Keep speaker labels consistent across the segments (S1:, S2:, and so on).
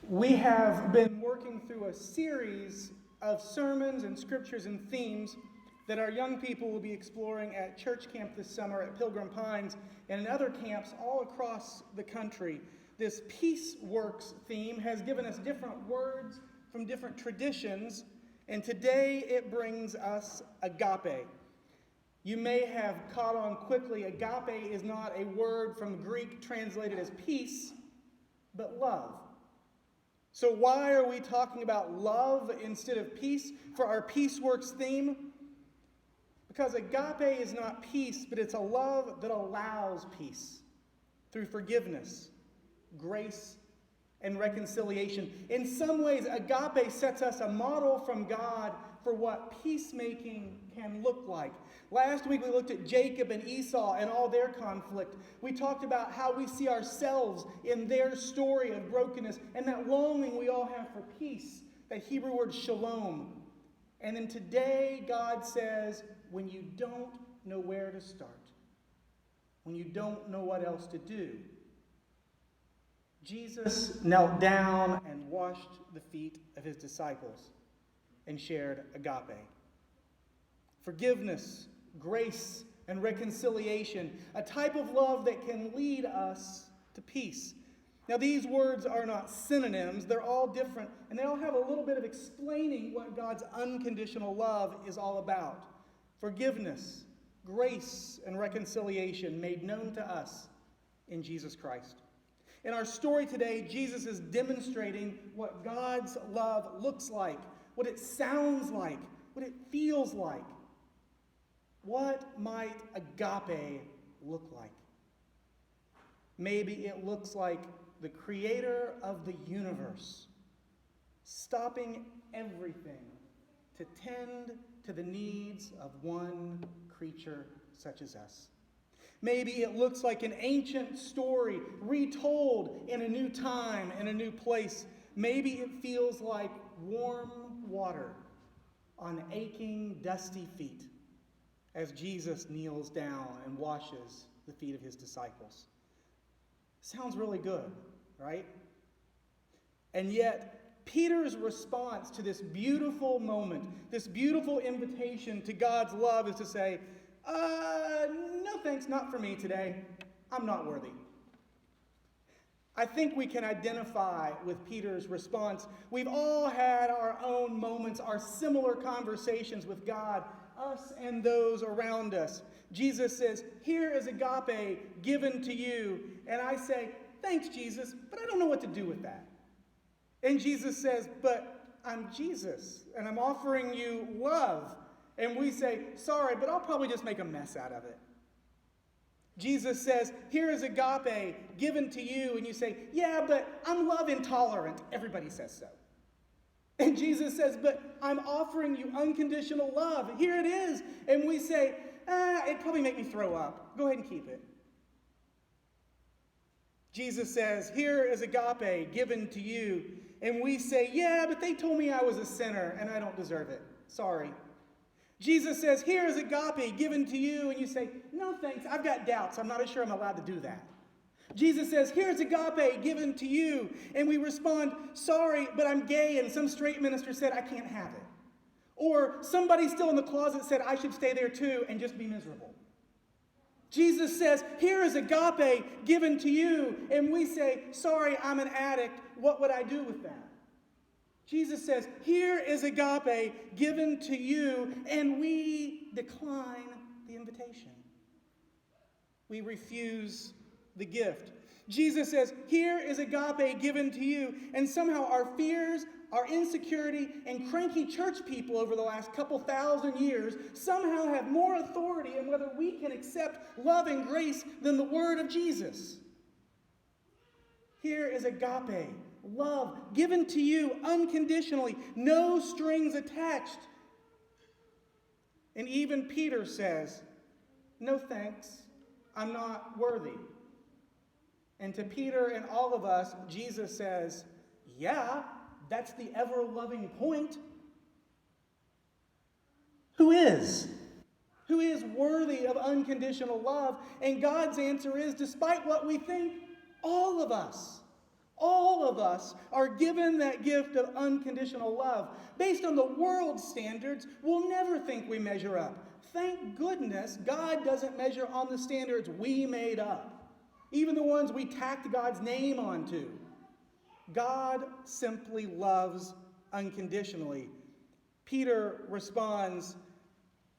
S1: We have been working through a series of sermons and scriptures and themes that our young people will be exploring at church camp this summer at Pilgrim Pines and in other camps all across the country. This Peace Works theme has given us different words from different traditions, and today it brings us agape. You may have caught on quickly, agape is not a word from Greek translated as peace, but love. So why are we talking about love instead of peace for our Peace Works theme? Because agape is not peace, but it's a love that allows peace through forgiveness, grace, and reconciliation. In some ways, agape sets us a model from God for what peacemaking can look like. Last week we looked at Jacob and Esau and all their conflict. We talked about how we see ourselves in their story of brokenness and that longing we all have for peace, that Hebrew word shalom. And then today God says, when you don't know where to start, when you don't know what else to do, Jesus knelt down and washed the feet of his disciples and shared agape. Forgiveness, grace, and reconciliation, a type of love that can lead us to peace. Now, these words are not synonyms. They're all different, and they all have a little bit of explaining what God's unconditional love is all about. Forgiveness, grace, and reconciliation made known to us in Jesus Christ. In our story today, Jesus is demonstrating what God's love looks like, what it sounds like, what it feels like. What might agape look like? Maybe it looks like the creator of the universe stopping everything to tend to the needs of one creature such as us. Maybe it looks like an ancient story retold in a new time, in a new place. Maybe it feels like warm water on aching, dusty feet as Jesus kneels down and washes the feet of his disciples. Sounds really good, right? And yet, Peter's response to this beautiful moment, this beautiful invitation to God's love is to say, no thanks, not for me today. I'm not worthy. I think we can identify with Peter's response. We've all had our own moments, our similar conversations with God, us and those around us. Jesus says, here is agape given to you. And I say, thanks, Jesus, but I don't know what to do with that. And Jesus says, but I'm Jesus, and I'm offering you love. And we say, sorry, but I'll probably just make a mess out of it. Jesus says, here is agape given to you. And you say, yeah, but I'm love intolerant. Everybody says so. And Jesus says, but I'm offering you unconditional love. Here it is. And we say, it'd probably make me throw up. Go ahead and keep it. Jesus says, here is agape given to you. And we say, yeah, but they told me I was a sinner and I don't deserve it. Sorry. Jesus says, here is agape given to you. And you say, no thanks, I've got doubts. I'm not sure I'm allowed to do that. Jesus says, here's agape given to you. And we respond, sorry, but I'm gay and some straight minister said I can't have it. Or somebody still in the closet said I should stay there too and just be miserable. Jesus says, here is agape given to you. And we say, sorry, I'm an addict. What would I do with that? Jesus says, here is agape given to you. And we decline the invitation. We refuse the gift. Jesus says, here is agape given to you. And somehow our fears, our insecurity, and cranky church people over the last couple thousand years somehow have more authority in whether we can accept love and grace than the word of Jesus. Here is agape, love given to you unconditionally, no strings attached. And even Peter says, no thanks, I'm not worthy. And to Peter and all of us, Jesus says, yeah, that's the ever-loving point. Who is? Who is worthy of unconditional love? And God's answer is, despite what we think, all of us. All of of us are given that gift of unconditional love. Based on the world's standards, we'll never think we measure up. Thank goodness God doesn't measure on the standards we made up, even the ones we tacked God's name onto. God simply loves unconditionally. Peter responds,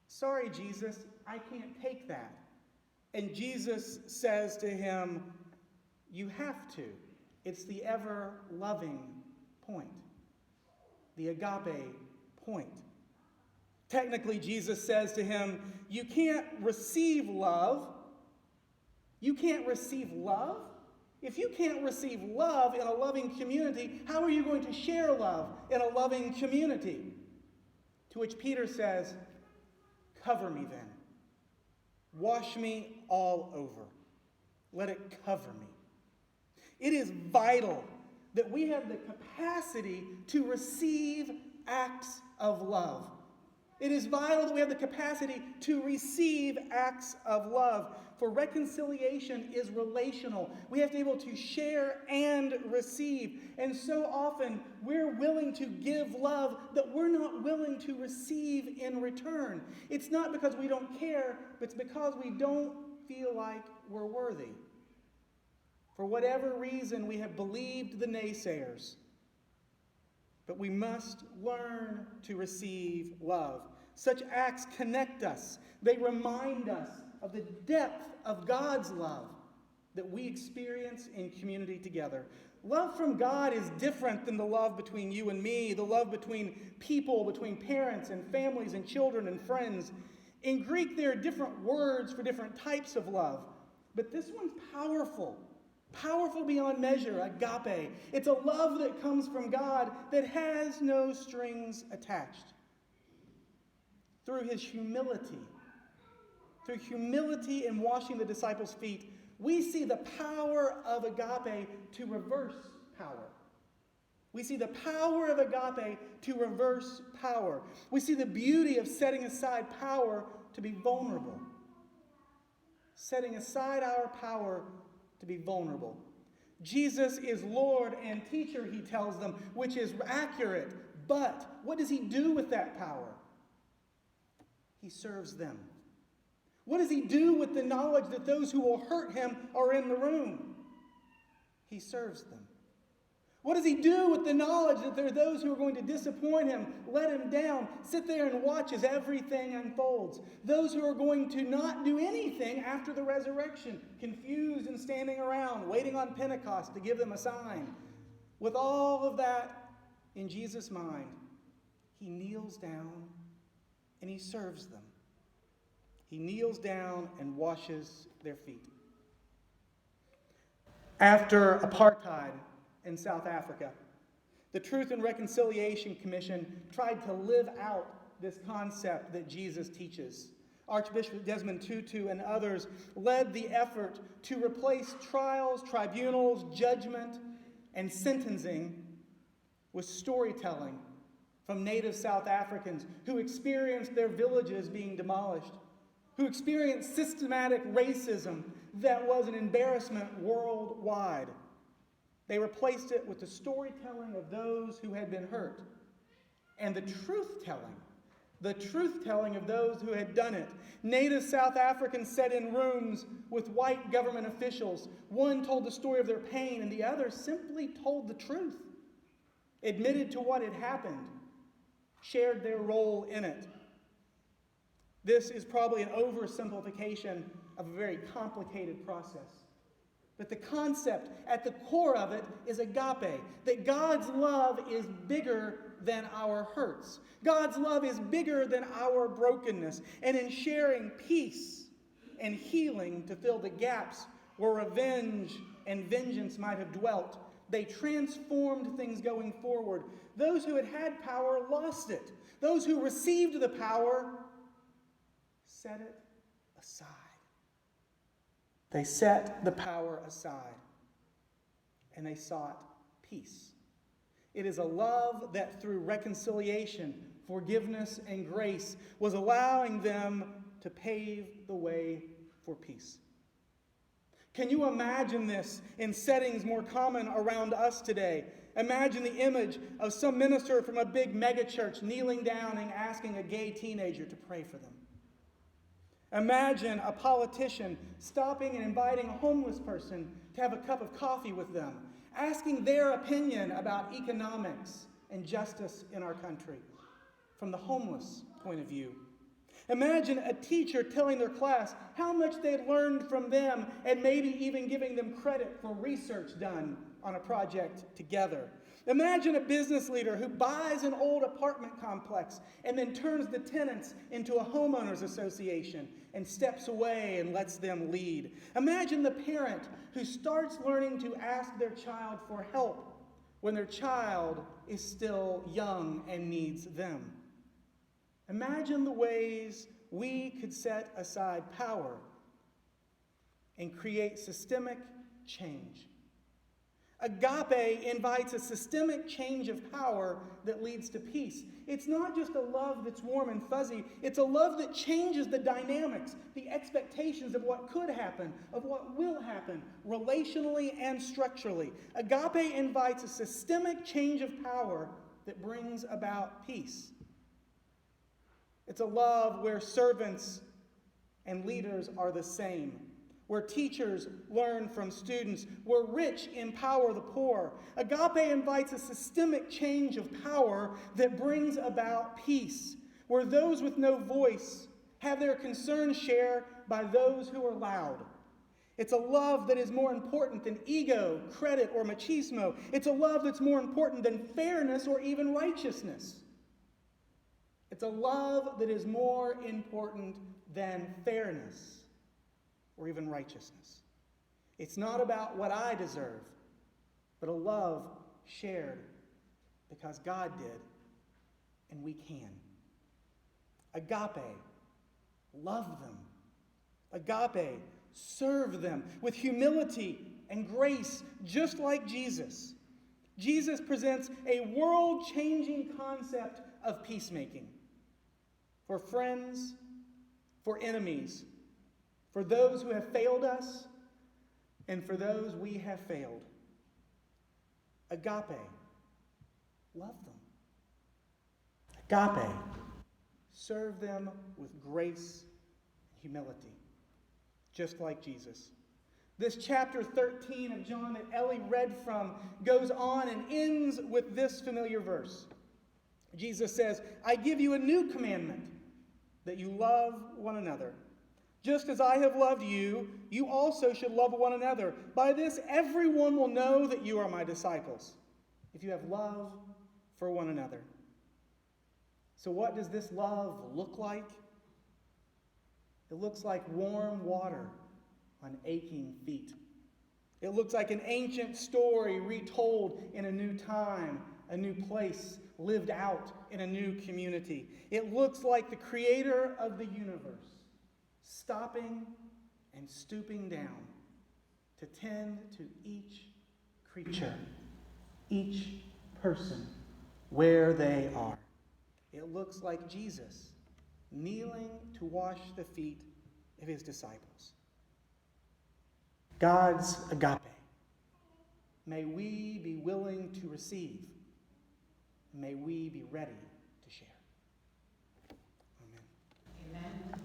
S1: "Sorry, Jesus, I can't take that." And Jesus says to him, "You have to. It's the ever-loving point, the agape point." Technically, Jesus says to him, "You can't receive love. You can't receive love? If you can't receive love in a loving community, how are you going to share love in a loving community?" To which Peter says, "Cover me then. Wash me all over. Let it cover me." It is vital that we have the capacity to receive acts of love. It is vital that we have the capacity to receive acts of love. For reconciliation is relational. We have to be able to share and receive. And so often we're willing to give love that we're not willing to receive in return. It's not because we don't care, but it's because we don't feel like we're worthy. For whatever reason, we have believed the naysayers. But we must learn to receive love. Such acts connect us. They remind us of the depth of God's love that we experience in community together. Love from God is different than the love between you and me, the love between people, between parents and families and children and friends. In Greek, there are different words for different types of love, but this one's powerful. Powerful beyond measure, agape. It's a love that comes from God that has no strings attached. Through his humility in washing the disciples' feet, we see the power of agape to reverse power. We see the power of agape to reverse power. We see the beauty of setting aside power to be vulnerable. Setting aside our power to be vulnerable. Jesus is Lord and teacher, he tells them, which is accurate. But what does he do with that power? He serves them. What does he do with the knowledge that those who will hurt him are in the room? He serves them. What does he do with the knowledge that there are those who are going to disappoint him, let him down, sit there and watch as everything unfolds? Those who are going to not do anything after the resurrection, confused and standing around, waiting on Pentecost to give them a sign. With all of that in Jesus' mind, he kneels down and he serves them. He kneels down and washes their feet. After apartheid in South Africa, the Truth and Reconciliation Commission tried to live out this concept that Jesus teaches. Archbishop Desmond Tutu and others led the effort to replace trials, tribunals, judgment, and sentencing with storytelling from native South Africans who experienced their villages being demolished, who experienced systematic racism that was an embarrassment worldwide. They replaced it with the storytelling of those who had been hurt and the truth-telling of those who had done it. Native South Africans sat in rooms with white government officials. One told the story of their pain and the other simply told the truth, admitted to what had happened, shared their role in it. This is probably an oversimplification of a very complicated process. But the concept at the core of it is agape, that God's love is bigger than our hurts. God's love is bigger than our brokenness. And in sharing peace and healing to fill the gaps where revenge and vengeance might have dwelt, they transformed things going forward. Those who had power lost it. Those who received the power set it aside. They set the power aside and they sought peace. It is a love that through reconciliation, forgiveness, and grace was allowing them to pave the way for peace. Can you imagine this in settings more common around us today? Imagine the image of some minister from a big megachurch kneeling down and asking a gay teenager to pray for them. Imagine a politician stopping and inviting a homeless person to have a cup of coffee with them, asking their opinion about economics and justice in our country from the homeless point of view. Imagine a teacher telling their class how much they had learned from them and maybe even giving them credit for research done on a project together. Imagine a business leader who buys an old apartment complex and then turns the tenants into a homeowners association and steps away and lets them lead. Imagine the parent who starts learning to ask their child for help when their child is still young and needs them. Imagine the ways we could set aside power and create systemic change. Agape invites a systemic change of power that leads to peace. It's not just a love that's warm and fuzzy. It's a love that changes the dynamics, the expectations of what could happen, of what will happen, relationally and structurally. Agape invites a systemic change of power that brings about peace. It's a love where servants and leaders are the same, where teachers learn from students, where rich empower the poor. Agape invites a systemic change of power that brings about peace, where those with no voice have their concerns shared by those who are loud. It's a love that is more important than ego, credit, or machismo. It's a love that's more important than fairness or even righteousness. It's a love that is more important than fairness or even righteousness. It's not about what I deserve, but a love shared because God did and we can. Agape, love them. Agape, serve them with humility and grace, just like Jesus. Jesus presents a world-changing concept of peacemaking. For friends, for enemies, for those who have failed us, and for those we have failed. Agape, love them. Agape, serve them with grace and humility, just like Jesus. This chapter 13 of John that Ellie read from goes on and ends with this familiar verse. Jesus says, I give you a new commandment, that you love one another. Just as I have loved you, you also should love one another. By this, everyone will know that you are my disciples, if you have love for one another. So what does this love look like? It looks like warm water on aching feet. It looks like an ancient story retold in a new time, a new place, lived out in a new community. It looks like the creator of the universe stopping and stooping down to tend to each creature, each person, where they are. It looks like Jesus kneeling to wash the feet of his disciples. God's agape. May we be willing to receive. May we be ready to share. Amen.
S2: Amen.